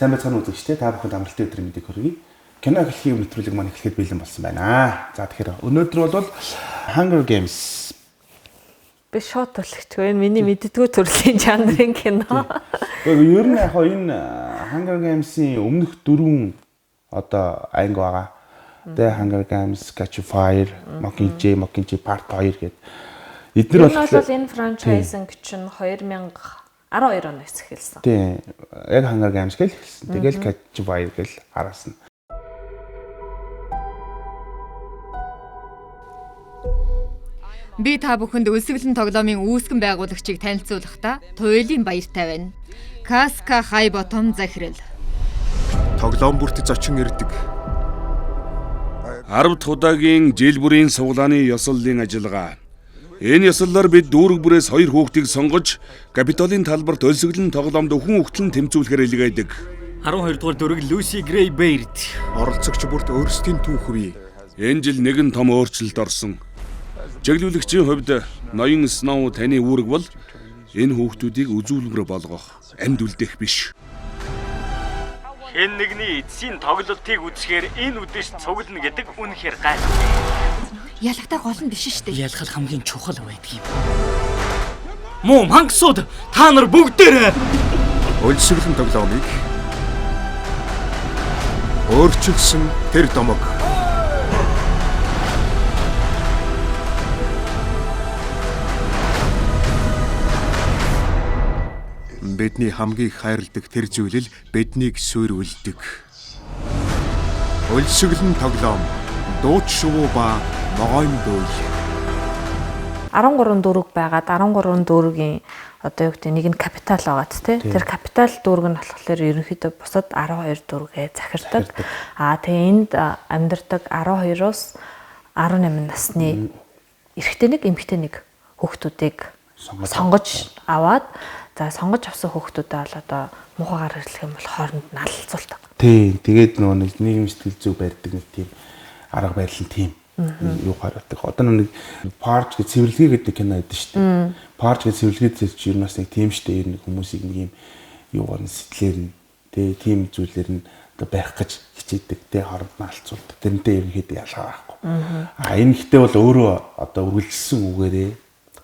сайн байцгаана үзэгчтэй та бүхэнд амралтын өдрийн мэдээг хүргэе. Кино эхлэхийн нэвтрүүлэг маань эхлэхэд бэлэн болсон байна. За тэгэхээр өнөөдөр бол Hunger Games би шот төлөгчгүй миний мэддэггүй төрлийн жанрын кино. Ер нь яг энэ Hunger Games-ийн өмнөх 4 одоо анги байгаа. The Hunger Games, Catch Fire, Mockingjay Part 2 гэдэг. Эдгээр бол энэ франчайзинг чинь 2012 оноос эхэлсэн. Тийм. Яг Hunger Games гэл эхэлсэн. Тэгэл Catch Fire гэл араас нь. Би та бүхэнд үлсгэлэн тоглоомын үүсгэн байгуулагчийг танилцуулахдаа туйлын баяртай байна. Каска хай ботом захирал. Тоглоом бүрт зочин ирдэг. 10 дахь удаагийн жил бүрийн суглааны ёслолын ажиллагаа. Энэ ёслолоор бид дүүрэг бүрээс 2 хүүхдийг сонгож, Капитолын талбарт өлсгөлэн тоглоомд өхөн хөгтлөн тэмцүүлэхээр илгээдэг. 12 дугаар дүрэг Люси Грей Бэйрд. Оролцогч бүрт өөрсдийн түүх бий. Энэ жил нэгэн том өөрчлөлт орсон. Чиглүүлэгчийн хувьд ноён Сноу таны үүрэг бол энэ хүүхдүүдийг үзүүлбэр болгох, амьд үлдээх биш. Хэн нэгний эцсийн тоглолтыг үзэхээр энэ үдэш цуглана гэдэг үнэхээр гай. Ялахтай гол нь биш шүү дээ. Ялгал хамгийн чухал байдаг юм. Муу мангасууд та нар бүгдээрээ Өлсгөлэн тоглоомыг өөрчилсөн тэр домог. Бидний хамгийн хайрладаг тэр зүйлэл биднийг суурилдаг. Өлсгөлэн тоглоом, дууч шувуу ба могойн дүүл. 13 дүрэг байгаад 13 дүргийн одоо юу гэдэг нэг нь капитал байгаад тий. Тэр капитал дүрэг нь болохоор ерөнхийдөө бусад 12 дүргээ захирдаг. Тэгээ энд амьдардаг 12-оос 18 насны эрэгтэй нэг, эмэгтэй нэг хүүхдүүдийг сонгож аваад за сонгож авсан хүүхдүүдээ бол одоо муухайгаар хэлэх юм бол хооронд нь алалцуулдаг. Тий, тэгээд нөгөө нийгэм сэтгэл зүй барьдаг нэг тийм арга барил нь тийм юу гаргадаг. Одоо нэг Parch гэж цэвэрлэгээ гэдэг кино байдаг шүү дээ. Parch гэж цэвэрлэгээ зэрэг ер нь бас нэг тийм шүү дээ. Ер нь хүмүүсийг нэг юм юугаар нь сэтгэлээр нь тий тийм зүйлээр нь одоо барих гэж хичээдэг. Тий хооронд нь алалцуулдаг. Тэрнтэй ерөнхийдөө ялгаа байхгүй. Энэ ихтэй бол өөрөө одоо үргэлжилсэн үгээрээ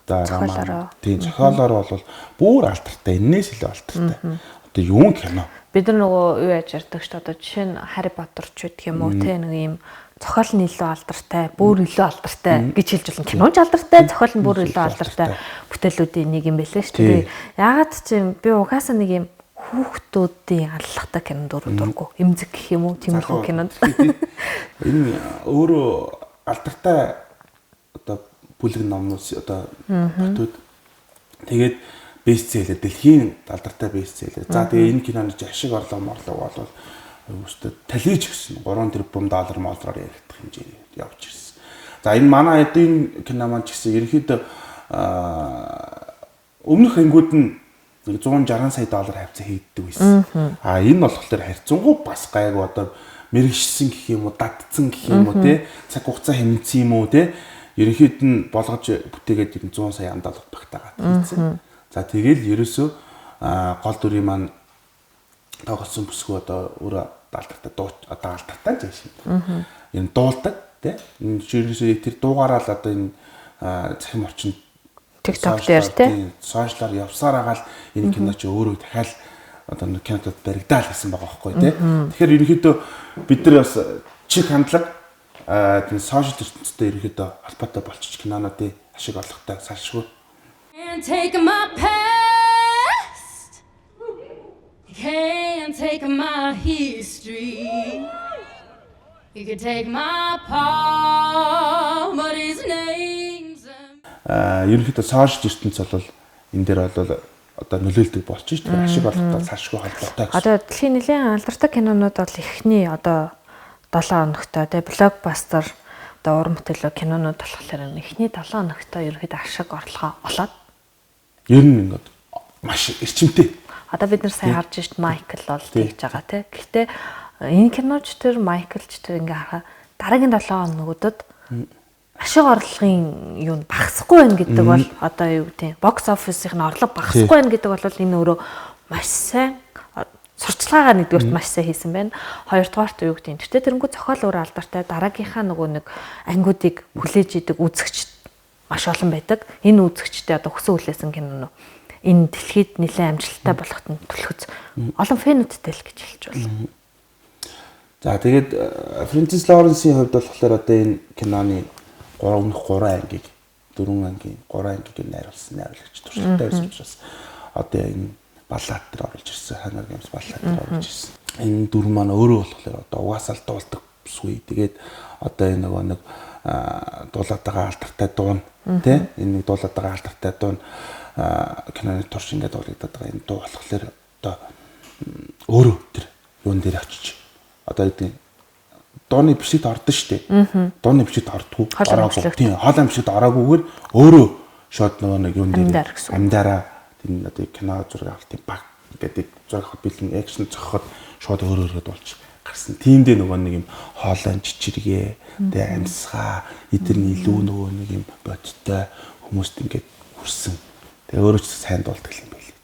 тийм зохиолоор бол бүр алдартай, энэс илүү алдартай. Одоо юун кино. Бид нар нөгөө юу яаж ярьдаг ч одоо жишээ нь Harry Potter ч гэх юм уу те нэг юм зохиол нь илүү алдартай, бүр илүү алдартай гэж хэлж болно. Киноч алдартай, зохиол нь бүр илүү алдартай бүтээлүүдийн нэг юм байлээ шүү дээ. Яагаад ч юм би угаасаа нэг юм хүүхдүүдийн аллахтай кинонд дурггүй. Эмзэг гэх юм уу тиймэрхүү кинонд. Энэ өөрөө алдартай одоо бүлэг номнууд одоо бүтүүд тэгээд бестселлер дэлхийн алдартай бестселлер. За тэгээ энэ киноны ашиг орлого бол өөртөө талиж гэсэн 3 тэрбум доллар молроор яригдах хэмжээнд явж ирсэн. За энэ манай эдийн кино маань ч гэсэн ерөнхийдөө өмнөх ангиуд нь 160 сая доллар хавцаа хийддэг байсан. Энэ болохоор харьцангуй бас гайгүй одоо мэрэгшсэн гэх юм уу, дадцсан гэх юм уу те цаг хугацаа хэмнэсэн юм уу те ерөнхийд нь болгож бүтээгээд 100 сая доллар багтаагаад хийсэн. За тэгэл ерөөсөө гол дүрийн маань тоглосон бүсгүй одоо өөрөө алдартай одоо алдартай гэж байна. Энэ дуулдаг тий. Энэ ерөөсөө тэр дуугаараа л одоо энэ захим орчинд TikTok дээр тий сошиалар явсаар агаал энэ кино чи өөрөө дахиад одоо кинотод баригдаал гэсэн байгаа байхгүй тий. Тэгэхээр ерөнхийдөө бид нар бас чиг хандлага тийм сошиал ертөнцтэй ерөөдөө холбоотой болчих кинонуудын ашиг орлоготой салшгүй. Take my past. Can't take my history. You can take my palm, but his name's ерөнхийдөө сошиал ертөнц бол энэ дээр бол одоо нөлөөлдөг болчих шүү дээ. Ашиг орлоготой салшгүй холбоотой. Одоо дэлхийн нэлээд алдартай кинонууд бол эхний одоо 7 хоногтой тий блокбастер одоо уран бүтээлөө кинонууд болохоор эхний 7 хоногтой ерөөхдөө ашиг орлогоо олоод ер нь ингээд маш эрчимтэй. Одоо бид нар сайн харж шít Майкл бол тэгж байгаа тий. Гэхдээ энэ киноч тэр Майклч тэр ингээ хараа дараагийн 7 хоногудад ашиг орлогын юу багасахгүй байна гэдэг бол одоо юу тийм бокс оффисийн орлого багасахгүй байна гэдэг бол энэ өөрөө маш сайн сурчлагаагаа нэгдүгээрт маш сайн хийсэн байна. Хоёрдугаарт юу гэдэг. Тэртээ тэрнгүү зохиол өөр алдартай дараагийнхаа нөгөө нэг ангиудыг хүлээж идэг үзэгч маш олон байдаг. Энэ үзэгчтэй одоо хөсөн хүлээсэн кино энэ дэлхийд нэлээд амжилттай болоход нь түлхэц олон фэнүүдтэй л гэж хэлж байна. За тэгээд Фрэнсис Лоренсийн хувьд болохоор одоо энэ киноны 3 ангийг 4 ангийн 3 ангийг найруулсан найруулагч туршлагатай байсан учраас одоо энэ баллад дээр оруулж ирсэн Hunger Games баллад дээр оруулж ирсэн. Энэ дүр маань өөрөө болохоор одоо угаасаа л дуулдаг бүсгүй. Тэгээд одоо энэ нөгөө нэг дуулаад байгаа алдартай дуун тий энэ дуулаад байгаа алдартай дуун киноны турш ингээд дуулагдаад байгаа энэ дуу болохоор одоо өөрөө тэр юун дээр очиж одоо гэдэг дооны бишид ордон штэ. Дооны бишид ордгоо ороогүй. Тийм хоолой бишид ораагүйгээр өөрөө шууд нөгөө нэг юун дээр амдаараа тийм одоо кино зураг авалтын баг гэдэг зураг авах бэлэн экшн зохиход шууд өөрөө болж гарсан. Тиймдээ нөгөө нэг юм хоолой жичиргээ тэгээ амьсгаа эдгэрний илүү нөгөө нэг юм бодтой хүмүүст ингээд хүрсэн. Тэгээ өөрөө ч сайн дуулдаг юм байл.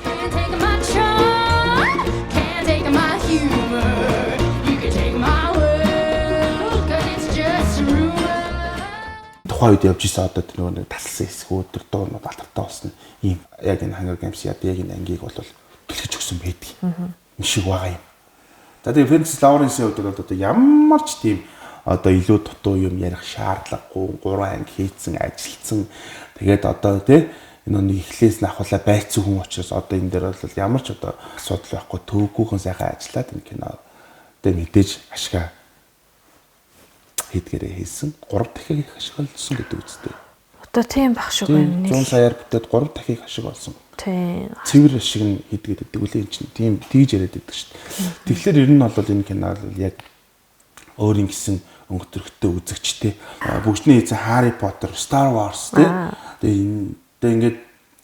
Can't take my charm, can't take my humor. You can take my world, 'cause it's just a rumor. Тухайн үед явж исэн одоо тэр нөгөө талсан хэсгүүд тэр дуунууд алдартай болсон ийм яг энэ Hunger Games яг энэ ангийг бол бэлгэж өгсөн байдаг. Энэ шиг байгаа юм. За тэгээ Фрэнсис Лоренсийн хувьд бол одоо ямар ч тийм одоо илүү дутуу юм ярих шаардлагагүй 3 анги хийцэн ажилласан. Тэгээд одоо тий энэ нэг эхлээс нь ахуулаа байцсан хүн учраас одоо энэ дээр бол ямар ч одоо асуудал байхгүй төвгүйхэн сайхан ажиллаад энэ кино дээр мэдээж ашгаа хийдгээрээ хийсэн 3 дахин их ашиг олсон гэдэг үстэй. Одоо тийм баг шиг байна. 100 саяар бүтээд 3 дахин их ашиг олсон. Тийм. Цэвэр ашиг нь хийдгээд байдаг үлээ эн чинь тийм тэгж яриад байдаг шүү дээ. Тэгэхээр ер нь бол энэ кино бол яг өөрийн гэсэн өнгө төрхтэй үзэгчтэй бүгдний хийсэн Harry Potter, Star Wars тэгээ ингээд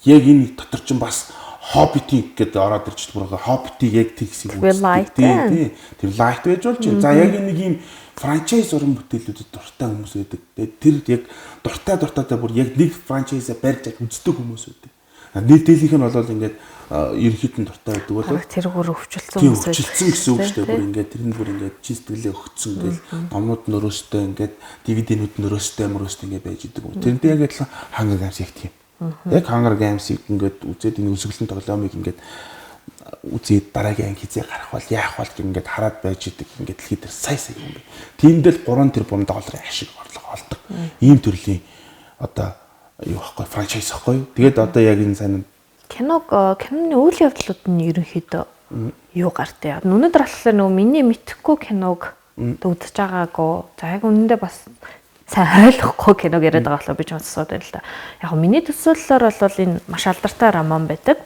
яг энэ дотор чинь бас Hobbit гэдэг ороод ирж байгаа. Hobbit яг тэгсийг үздэг. Тийм. Тэр light байж болж байна. За яг нэг юм франчайз уран бүтээлүүдэд дуртай хүмүүс байдаг. Тэр яг дуртай бүр яг нэг франчайзаа барьж үздэг хүмүүс байдаг. Нийтлэлийнх нь бол ингээд ерөнхийдөө дуртай байдаг бол тэргээр өвчлцсэн хүмүүс байдаг. Өвчлцсэн гэсэн үг шүү дээ. Бүр ингээд тэр нь бүр ингээд чи сэтгэлээ өгцөн гэл номнууд нөрөөстэй ингээд DVD-нүүд нөрөөстэй ингээд байж идэг. Тэрнтэй яг адилхан Hunger Games яг тийм. Яг Hunger Games-ийг ингээд үзээд энэ үсгэлэн тоглоомыг ингээд үзээд дараагийн анги хизээ гарах бол яах бол ингээд хараад байж идэг. Ингээд дэлхийд дээр сая юм бэ. Тиймдэл 3 тэрбум долларын ашиг орлого олдог. Ийм төрлийн одоо юу байхгүй франчайз байхгүй. Тэгээд одоо яг энэ сайн киноны үйл явдлууд нь ерөнхийдөө юу гартай. Өнөөдөр болохоор нөгөө миний мэдхгүй киног үзэж байгаагүй. За яг үнэндээ бас сайн ойлгохгүй киног яриад байгаа болохоор би ч сонсоод байна л да. Яг миний төсөөллөөр бол энэ маш алдартай роман байдаг.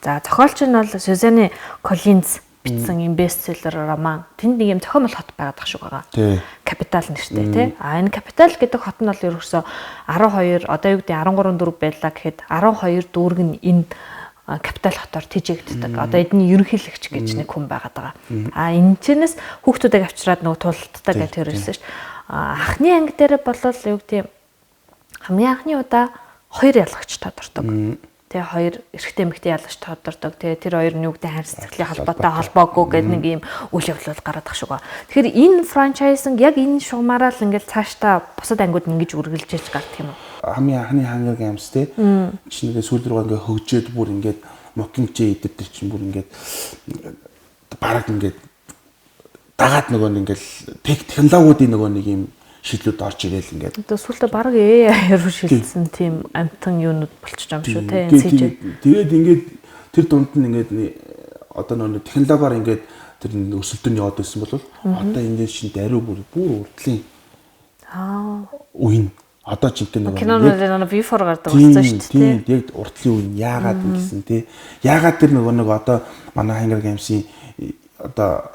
За зохиолч нь бол Сюзанне Коллинз бичсэн юм бестселлер роман. Тэнд нэг юм зохиомл хот байгаад тах шиг байгаа. Капитал нэртэй тий. Энэ Капитал гэдэг хот нь бол ерөөсөө 12 одоо юу гэдэг 13 дүүрэг байлаа гэхэд 12 дүүрэг нь энэ Капитал хотоор тижээгддэг. Одоо эдний ерөнхийлөгч гэж нэг хүн байгаад байгаа. Энэ чэнэс хүүхдүүдийг авчираад нөгөө тулалддаг гэж төрүүлсэн шүү. Анхны анги дээр бол юу гэдэг хамгийн анхны удаа 2 ялгагч тодордог. Тэгээ 2 эрэгтэй эмэгтэй ялгагч тодордог. Тэгээ тэр хоёр нь юу гэдэг хайр сэтгэлийн холбоотой холбоогүй гэдэг нэг юм үйл явдал гараад ах шиг ба. Тэгэхээр энэ франчайзинг яг энэ шугамаараа л ингээд цаашдаа бусад ангиуд нь ингэж үргэлжлэж гардаг юм уу? Хамгийн анхны Hunger Games те чинь ингээд сүүл рүү ингээд хөгжөөд бүр ингээд Mockingjay эдэд тэр чинь бүр ингээд бараг ингээд дагаад нөгөө ингээл технологиудын нөгөө нэг юм шийдлүүд орж ирээл ингээд. Одоо сүүлдээ баг AI руу шилжсэн тийм амтан юунууд болчих юм шүү те. Тэгээд ингээд тэр дунд нь ингээд одоо нөгөө технологиор ингээд тэр өсөлтөнд яваад байсан бол одоо ингээд шин даруй бүр урдлын үн одоо ч гэдэг нөгөө киноны before гардаг болсон шүү дээ. Тийм яг урдлын үн яагаад гэсэн те. Яагаад тэр нөгөө нэг одоо манай Hunger Games-ийн одоо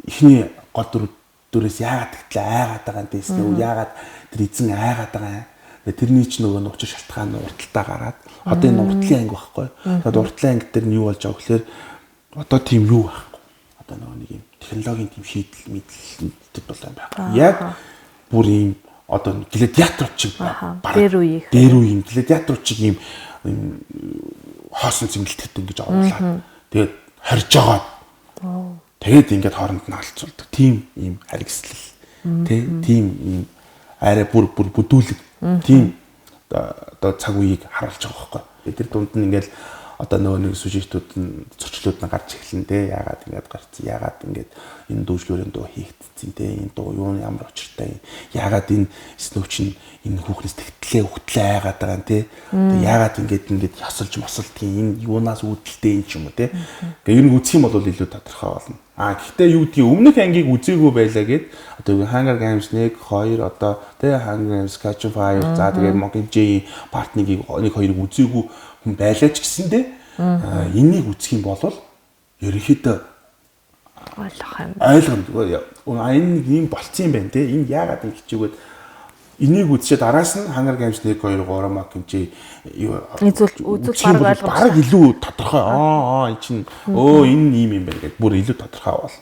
ихний гол дөрөөс яагаад гэтлээ айгаад байгаа юм дэс нөө яагаад тэр эзэн айгаад байгаа юм. Тэрний ч нөгөө учир шалтгаан нь урталтаа гараад одоо энэ уртлын анги байхгүй. Тэгээд уртлын анги дээр нь юу болж байгаа гэхээр одоо тийм юу байхгүй. Одоо нөгөө нэг юм технологийн тийм шийдэл мэдлэлтэй бол юм байхгүй. Яг бүр ийм одоо гладиаторч шиг дээр үеийн гладиаторч шиг ийм хоосон цэмгэлтэд ингэж оруулаад тэгээд хорж байгаа. Тэгээд ингээд хооронд нь алцуулдаг. Тим ийм харгислал. Тим ийм арай бүр бүдүүлэг. Тим одоо цаг үеийг харуулж байгаа байхгүй. Тэр дунд нь ингээд одоо нөгөө нэг сюжетүүд нь зөрчлүүд нь гарч эхэлнэ те. Яагаад ингээд гарцсан? Яагаад ингээд энэ дүүжлүүрийн дуу хийгдсэн те. Энэ дуу юу ямар учиртай? Яагаад энэ снөөч нь энэ хүүхнээс тэгтлээ айгаад байгаа юм те. Яагаад ингээд ясалж мосолдгийн энэ юунаас үүдэлтэй юм ч юм уу те. Ингээ ер нь үзэх юм бол илүү тодорхой болно. Гэхдээ юу гэдгийг өмнөх ангийг үзээгүй байлаа гэд одоо Hunger Games 1 2 одоо те Hunger Games Catch Fire за тэгээд Mockingjay part 1-ийг 1 2-ыг үзээгүй хүн байлаа ч гэсэндээ энийг үзэх юм бол ерөнхийдөө ойлгоно. Энэ юм болцсон юм байна те. Энэ яагаад ингэ хичээгээд энийг үзчихэд араас нь Hunger Games 1 2 3 Mockingjay үзүүл бараг илүү тодорхой. Энэ чинь энэ ийм юм байна гэдэг бүр илүү тодорхой бол.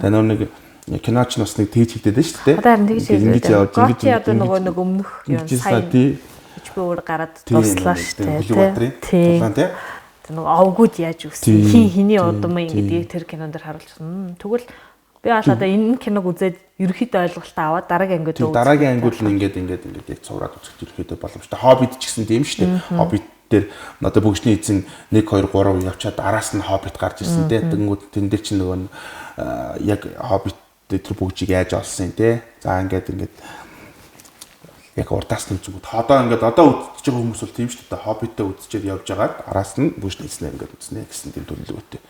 Тэгээ нэг киноч бас нэг тэгж хийдээд шүү дээ. Одоо харин тэгж хийдээд. Готи одоо нөгөө нэг өмнөх юм сайн HBO-оор гараад дуслаа шүү дээ. Тийм. Нөгөө овгууд яаж үсэн хиний удам юм гэдгийг тэр кинон дээр харуулсан. Тэгвэл би бол одоо энэ киног үзээд ерөөхдөө ойлголтоо аваад дараагийн ангид үзсэн. Дараагийн ангид нь ингээд яг цувраад үзэх ерөөхдөө боломжтой. Hobbit ч гэсэн тийм шүү дээ. Hobbit дээр одоо бүгжний эзэн 1 2 3 явчаад араас нь Hobbit гарч ирсэн те. Тэнгүүд тэн дээр чинь нөгөө яг Hobbit тэр бүгжийг яаж олсон те. За ингээд яг урдаас нь зүгүүд. Одоо үзэж байгаа хүмүүс бол тийм шүү дээ. Hobbit-тэй үзчихэд явж байгаад араас нь бүгжний эзнээ ингээд үзнэ гэсэн тийм төлөвлөгөөтэй.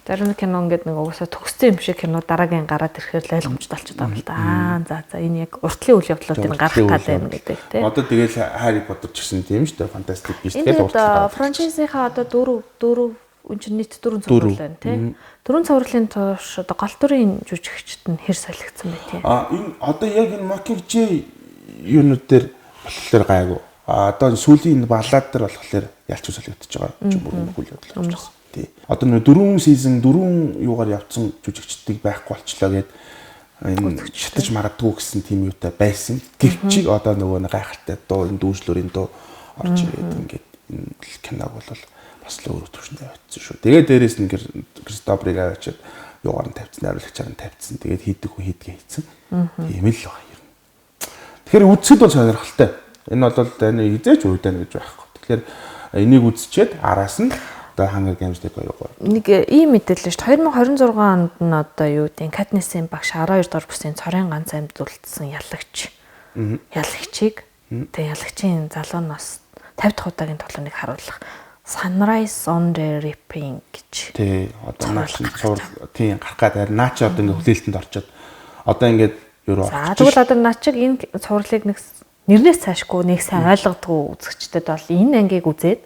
Зарим кино ингээд нэг угаасаа төгссөн юм шиг кино дараагийн гараад ирэхээр л ойлгомжтой болчиход байгаа юм л да. За энэ яг уртлын үйл явдлууд энэ гарах гал байна гэдэг тийм. Одоо тэгэл Harry Potter ч гэсэн тийм шүү дээ. Fantastic Beasts гэдэг уртлын. Франчайзийнхаа одоо 4 үнчин нийт 4 цуврал байна тийм. 4 цувралын турш одоо гол дүрийн жүжигчд нь хэр солигдсон бэ тийм. Энэ одоо яг энэ Mockingjay юунууд дээр болохоор гайгүй. Одоо сүүлийн баллад дээр болохоор ялч солигдож байгаа юм бүр үйл явдал болж байна. Одоо нэг 4 сизон 4 юугаар явцсан жүжигчдийг байхгүй болчлоо гэд энэ шатаж магадгүй гэсэн тийм юутай байсан. Гэвч одоо нөгөө гайхалтай дуу энэ дүүжлөрийн дуу орж ирээд ингээд энэ киног бол бас л өөр төвшөндөө явцсан шүү. Тэгээд дээрээс нь Кристоферыг авчиад юугаар нь тавьсан, найруулагчаар нь тавьсан. Тэгээд хийдэг хийдгээ хийцэн. Тийм л байгаа юм. Тэгэхээр үзэхэд бол сонирхолтой. Энэ бол таны хизээч үүдэн гэж байхгүй. Тэгэхээр энийг үзчихэд араас нь одоо Hunger Games дээр 2 3. Нэг ийм мэдээлэл шүү дээ. 2026 онд нь одоо юу гэдэг Katniss-ийн багш 12 дугаар бүсийн цорын ганц амьдулсан ялагч. Ялагчийг тэгээ ялагчийн залуу нь бас 50 дахь удаагийн тоглоомыг харуулах Sunrise on the Reaping гэж. Тий, одоо наач тийм гарах гэдэг наач одоо ингээ хүлээлтэнд орчоод одоо ингээд юу. За тэгвэл одоо наачиг энэ цувралыг нэг нэрнээс цаашгүй нэг сайн ойлгодгүй үзэгчдэд бол энэ ангийг үзээд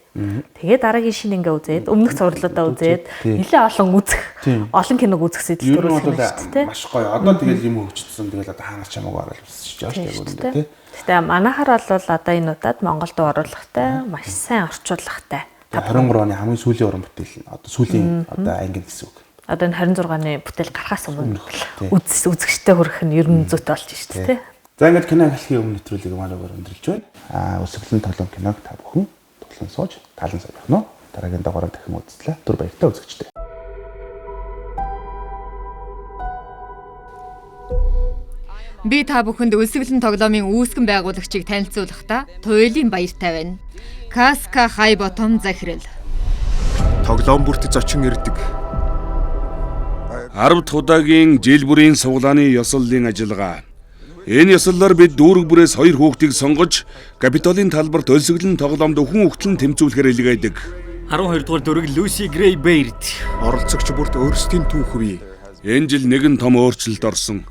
тэгээд дараагийн шинэ анги үзээд өмнөх цувралуудаа үзээд нэлээ олон үзэх олон киног үзэх сэтэл төрүүлсэн шүү дээ. Маш гоё. Одоо тэгээд юм хөгжсөн тэгээд одоо хангаж чамаагүй орол үзчихэж байгаа шүү дээ тий. Гэтэ манайхаар бол одоо энэ удаад Монголд оруулахтай маш сайн орчуулгатай. 23 оны хамгийн сүүлийн уран бүтээл нь одоо сүүлийн одоо анги гэсэн үг. Одоо энэ 26-ны бүтээл гарахаас өмнө үзэгчтэй хүрэх нь ер нь зүйтэй болж шүү дээ тий. За ингээд кино ахлахын өмнө нэвтрүүлгийг манайгаар өндөрлж байна. Өсөглөн тоглоом киног та бүхэн тоглон сууж талан суух нь дараагийн дугаараар дахин үзлээ. Түр баяртай үзэгчтэй. Би та бүхэнд өсөглөн тоглоомын үүсгэн байгуулагчийг танилцуулахдаа туйлын баяртай байна. Каска хай ботом захирал. Тоглоом бүрт зочин ирдэг. 10 дахь удаагийн жил бүрийн суглааны ёслолын ажиллагаа. Энэ ёслолоор бид дүүрэг бүрээс 2 хүүхдийг сонгож Капитолын талбарт өлсгөлн тоглоомд өхөн хөгтлөн тэмцүүлэхээр илгээдэг. 12 дугаар дүрэг Люси Грей Бэйрд. Оролцогч бүрт өөрсдийн түүх бий. Энэ жил нэгэн том өөрчлөлт орсон.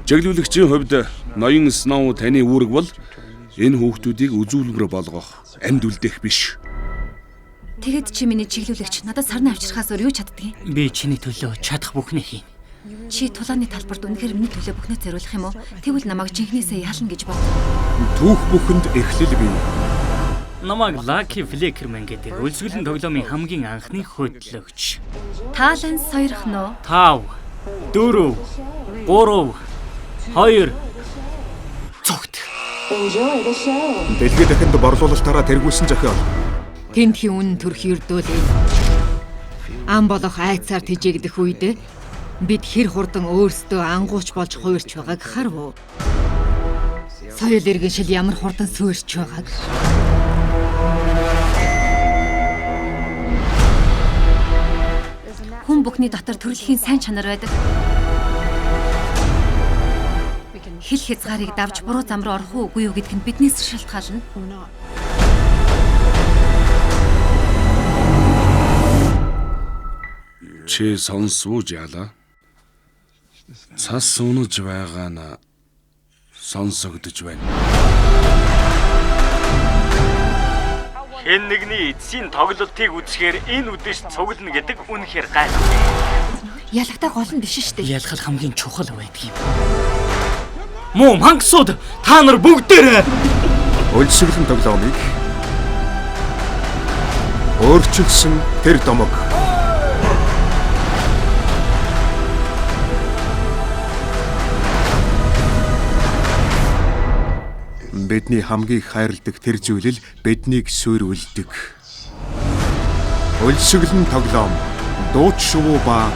Чиглүүлэгчийн хувьд ноён Сноу таны үүрэг бол энэ хүүхдүүдийг үзүүлбэр болгох, амьд үлдээх биш. Тэгэд чи миний чиглүүлэгч надад сарны авчрахаас өөр юу чаддгийг? Би чиний төлөө чадах бүхнээ хийн. Чи тулааны талбарт үнэхээр миний төлөө бүхнээ зориулах юм уу? Тэгвэл намайг жинхнээсээ яална гэж бод. Түүх бүхэнд эхлэл бий. Намайг Lucky Fleckerman гэдэг өлсгөлн тоглоомын хамгийн анхны хөтлөгч. Таалан сойрох нь 5 4 3 2 цогт. Дэлхийд дахинд борлуулалтаараа тэргүүлсэн захиал. Тэнтхийн үнэн төрх ердөөлээ. Ам болох айцаар тэжээгдэх үед бид хэр хурдан өөрсдөө ангууч болж хуурч байгааг харав уу? Соёл иргэншил ямар хурдан суурч байгааг. Хүн бүхний дотор төрөлхийн сайн чанар байдаг. Хил хязгаарыг давж буруу зам руу орох уугүй юу гэдг нь биднээс шалтгаална. Чи сонсвоо яала? Цас унаж байгаа нь сонсогдож байна. Хэн нэгний эцсийн тоглолтыг үзэхээр энэ үдэш цуглана гэдэг үнэхээр гайхав. Ялахтай гол нь биш шүү дээ. Ялгал хамгийн чухал байдаг юм. Муу мангасууд та нар бүгдээрээ Өлсгөлэн тоглоомыг өөрчилсөн тэр домог. Бидний хамгийн хайрладаг тэр зүйлэл биднийг суурилдаг. Өлсгөлэн тоглоом дууч шувуу ба